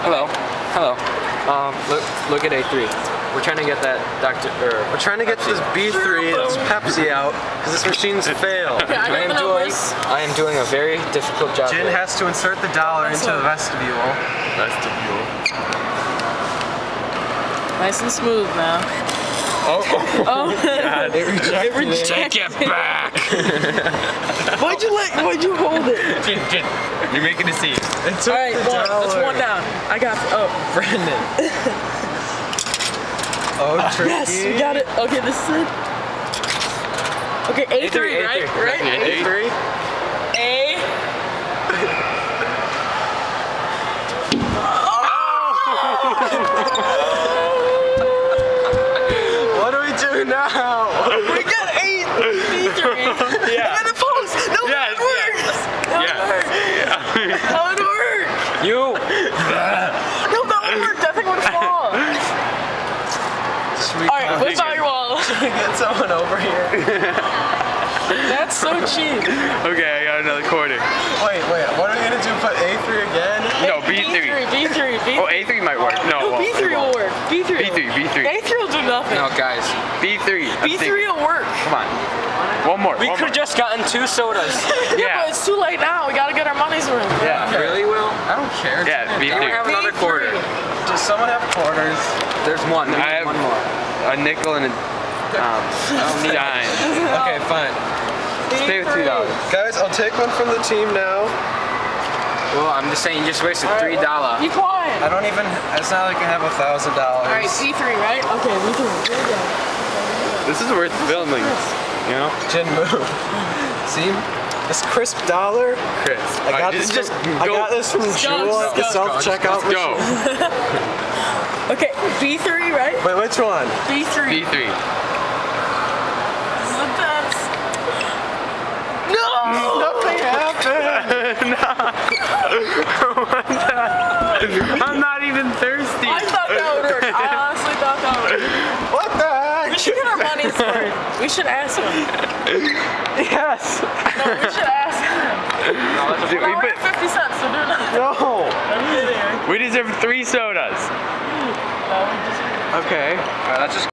Hello. Hello. Look at A3. We're trying to get that We're trying to get this B3, this Pepsi out, because this machine's failed. I am doing a very difficult job. Jin has to insert the dollar into the vestibule. Nice and smooth now. Oh. God, it rejected it. Take it back. Why'd you hold it? Jin, you're making a scene. Alright, that's one down. I got Brandon. Oh, tricky. Yes, we got it. Okay, this is it. Okay, A3, right? Right? A3. A. What do we do now? We got B3. Yeah. And then the post. No, Yes, it works. How would it work? You. No, that would work. That thing would fall. Alright, what's on your wall? Get someone over here. That's so cheap. Okay, I got another quarter. Wait, what are we gonna do? Put A3 again? No, B3. B3. Oh, A3 might work. No, B3 will work. B3 A3 will do nothing. No, guys. B3. B3 will work. Come on. One more. We could have just gotten 2 sodas. Yeah, but it's too late now. We gotta get our money's worth. Yeah. Really, Will? I don't care. Yeah, You B3. have another quarter. Does someone have quarters? There's one. I have one more. a nickel and a dime. Okay, fine. Stay with $2. Guys, I'll take one from the team now. Well, I'm just saying you just wasted $3. Be quiet. I don't even, it's not like I have $1,000. Alright, B3, right? Okay, B3. Here we go. This is worth filming. You know? Jin, move. See? This crisp dollar. Chris. I got this from Jewel at the self-checkout machine. Okay, B3, right? Wait, which one? B3. B3. This is intense. No! Nothing happened! I'm not even thirsty. I thought that would work. I honestly thought that would work. What the heck? We should get our money's worth. We should ask him. Yes! No, we should ask him. No, we're at 50 cents, so do not. No! I'm kidding. We deserve 3 sodas. No, we just... Okay. Alright, let's just